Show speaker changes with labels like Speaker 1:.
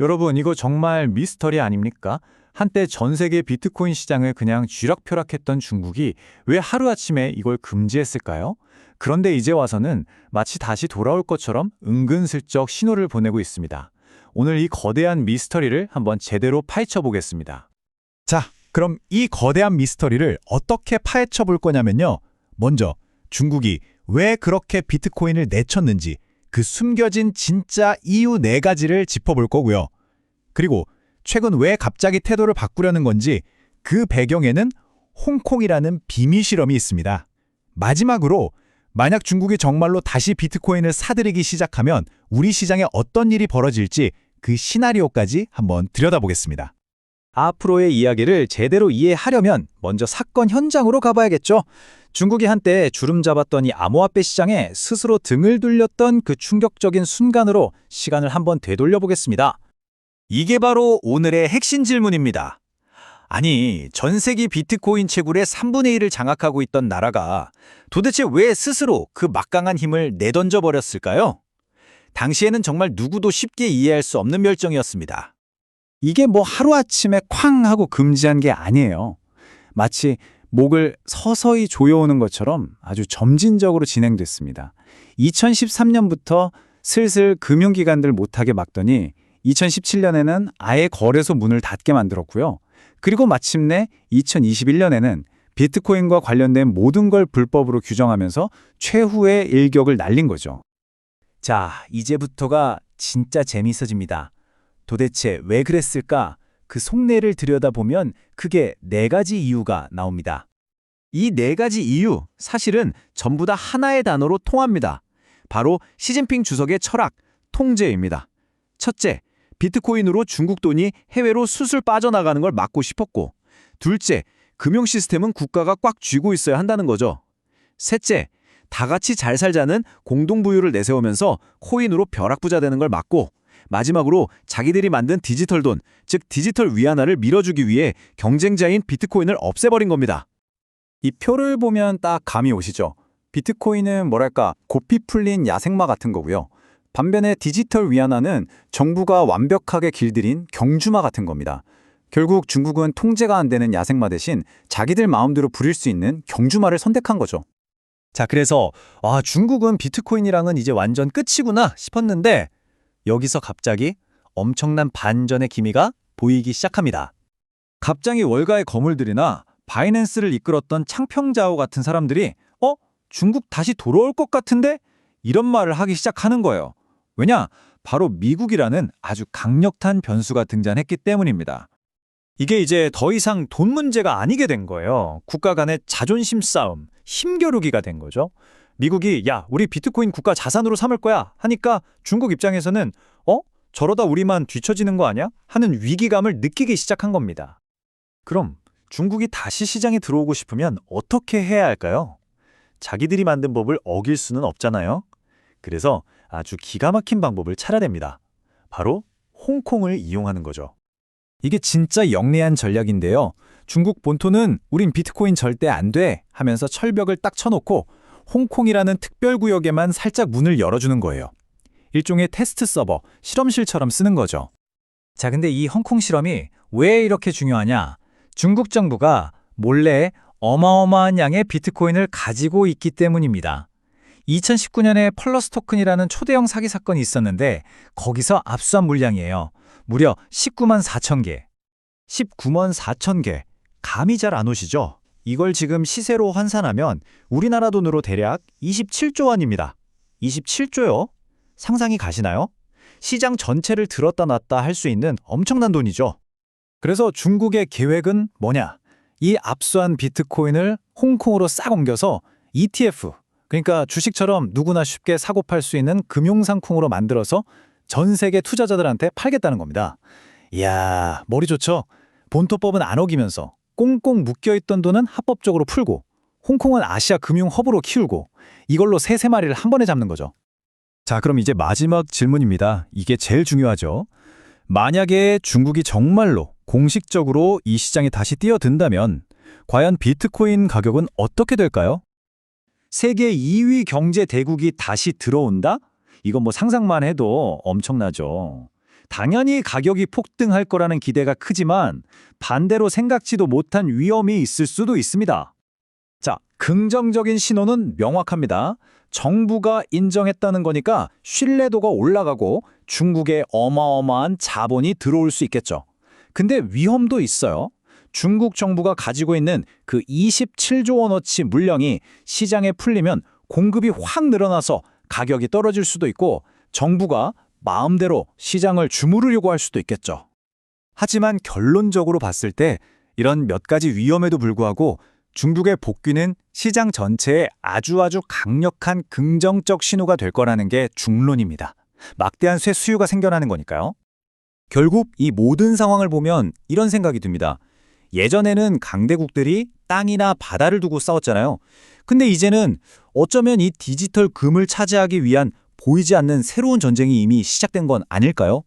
Speaker 1: 여러분, 이거 정말 미스터리 아닙니까? 한때 전 세계 비트코인 시장을 그냥 쥐락펴락했던 중국이 왜 하루아침에 이걸 금지했을까요? 그런데 이제 와서는 마치 다시 돌아올 것처럼 은근슬쩍 신호를 보내고 있습니다. 오늘 이 거대한 미스터리를 한번 제대로 파헤쳐 보겠습니다.
Speaker 2: 자, 그럼 이 거대한 미스터리를 어떻게 파헤쳐 볼 거냐면요. 먼저 중국이 왜 그렇게 비트코인을 내쳤는지 그 숨겨진 진짜 이유 4가지를 짚어볼 거고요. 그리고 최근 왜 갑자기 태도를 바꾸려는 건지 그 배경에는 홍콩이라는 비밀 실험이 있습니다. 마지막으로 만약 중국이 정말로 다시 비트코인을 사들이기 시작하면 우리 시장에 어떤 일이 벌어질지 그 시나리오까지 한번 들여다보겠습니다.
Speaker 3: 앞으로의 이야기를 제대로 이해하려면 먼저 사건 현장으로 가봐야겠죠. 중국이 한때 주름 잡았던 이 암호화폐 시장에 스스로 등을 돌렸던 그 충격적인 순간으로 시간을 한번 되돌려 보겠습니다. 이게 바로 오늘의 핵심 질문입니다. 아니, 전 세계 비트코인 채굴의 3분의 1을 장악하고 있던 나라가 도대체 왜 스스로 그 막강한 힘을 내던져 버렸을까요? 당시에는 정말 누구도 쉽게 이해할 수 없는 멸종이었습니다.
Speaker 1: 이게 뭐 하루아침에 쾅 하고 금지한 게 아니에요. 마치 목을 서서히 조여오는 것처럼 아주 점진적으로 진행됐습니다. 2013년부터 슬슬 금융기관들 못하게 막더니 2017년에는 아예 거래소 문을 닫게 만들었고요. 그리고 마침내 2021년에는 비트코인과 관련된 모든 걸 불법으로 규정하면서 최후의 일격을 날린 거죠.
Speaker 3: 자, 이제부터가 진짜 재미있어집니다. 도대체 왜 그랬을까? 그 속내를 들여다보면 크게 4가지 이유가 나옵니다. 이 4가지 이유, 사실은 전부 다 하나의 단어로 통합니다. 바로 시진핑 주석의 철학, 통제입니다. 첫째, 비트코인으로 중국 돈이 해외로 술술 빠져나가는 걸 막고 싶었고, 둘째, 금융 시스템은 국가가 꽉 쥐고 있어야 한다는 거죠. 셋째, 다 같이 잘 살자는 공동부유를 내세우면서 코인으로 벼락부자 되는 걸 막고, 마지막으로 자기들이 만든 디지털 돈, 즉 디지털 위안화를 밀어주기 위해 경쟁자인 비트코인을 없애버린 겁니다.
Speaker 1: 이 표를 보면 딱 감이 오시죠? 비트코인은 뭐랄까 고삐 풀린 야생마 같은 거고요. 반면에 디지털 위안화는 정부가 완벽하게 길들인 경주마 같은 겁니다. 결국 중국은 통제가 안 되는 야생마 대신 자기들 마음대로 부릴 수 있는 경주마를 선택한 거죠.
Speaker 3: 자, 그래서 중국은 비트코인이랑은 이제 완전 끝이구나 싶었는데 여기서 갑자기 엄청난 반전의 기미가 보이기 시작합니다.
Speaker 1: 갑자기 월가의 거물들이나 바이낸스를 이끌었던 창평자오 같은 사람들이 중국 다시 돌아올 것 같은데? 이런 말을 하기 시작하는 거예요. 왜냐? 바로 미국이라는 아주 강력한 변수가 등장했기 때문입니다.
Speaker 3: 이게 이제 더 이상 돈 문제가 아니게 된 거예요. 국가 간의 자존심 싸움, 힘겨루기가 된 거죠. 미국이 야, 우리 비트코인 국가 자산으로 삼을 거야 하니까 중국 입장에서는 저러다 우리만 뒤처지는 거 아니야? 하는 위기감을 느끼기 시작한 겁니다. 그럼 중국이 다시 시장에 들어오고 싶으면 어떻게 해야 할까요? 자기들이 만든 법을 어길 수는 없잖아요. 그래서 아주 기가 막힌 방법을 찾아냅니다. 바로 홍콩을 이용하는 거죠.
Speaker 1: 이게 진짜 영리한 전략인데요. 중국 본토는 우린 비트코인 절대 안 돼 하면서 철벽을 딱 쳐놓고 홍콩이라는 특별구역에만 살짝 문을 열어주는 거예요. 일종의 테스트 서버, 실험실처럼 쓰는 거죠.
Speaker 3: 자, 근데 이 홍콩 실험이 왜 이렇게 중요하냐? 중국 정부가 몰래 어마어마한 양의 비트코인을 가지고 있기 때문입니다. 2019년에 펄러스 토큰이라는 초대형 사기 사건이 있었는데 거기서 압수한 물량이에요. 무려 19만 4천 개.
Speaker 2: 19만 4천 개. 감이 잘 안 오시죠? 이걸 지금 시세로 환산하면 우리나라 돈으로 대략 27조 원입니다. 27조요? 상상이 가시나요? 시장 전체를 들었다 놨다 할 수 있는 엄청난 돈이죠.
Speaker 1: 그래서 중국의 계획은 뭐냐? 이 압수한 비트코인을 홍콩으로 싹 옮겨서 ETF, 그러니까 주식처럼 누구나 쉽게 사고 팔 수 있는 금융상품으로 만들어서 전 세계 투자자들한테 팔겠다는 겁니다. 이야, 머리 좋죠? 본토법은 안 어기면서 꽁꽁 묶여있던 돈은 합법적으로 풀고 홍콩은 아시아 금융 허브로 키우고 이걸로 세 마리를 한 번에 잡는 거죠.
Speaker 2: 자, 그럼 이제 마지막 질문입니다. 이게 제일 중요하죠. 만약에 중국이 정말로 공식적으로 이 시장에 다시 뛰어든다면 과연 비트코인 가격은 어떻게 될까요?
Speaker 3: 세계 2위 경제 대국이 다시 들어온다? 이건 뭐 상상만 해도 엄청나죠. 당연히 가격이 폭등할 거라는 기대가 크지만 반대로 생각지도 못한 위험이 있을 수도 있습니다. 자, 긍정적인 신호는 명확합니다. 정부가 인정했다는 거니까 신뢰도가 올라가고 중국에 어마어마한 자본이 들어올 수 있겠죠. 근데 위험도 있어요. 중국 정부가 가지고 있는 그 27조 원어치 물량이 시장에 풀리면 공급이 확 늘어나서 가격이 떨어질 수도 있고 정부가 마음대로 시장을 주무르려고 할 수도 있겠죠. 하지만 결론적으로 봤을 때 이런 몇 가지 위험에도 불구하고 중국의 복귀는 시장 전체에 아주 강력한 긍정적 신호가 될 거라는 게 중론입니다. 막대한 쇠 수요가 생겨나는 거니까요. 결국 이 모든 상황을 보면 이런 생각이 듭니다. 예전에는 강대국들이 땅이나 바다를 두고 싸웠잖아요. 근데 이제는 어쩌면 이 디지털 금을 차지하기 위한 보이지 않는 새로운 전쟁이 이미 시작된 건 아닐까요?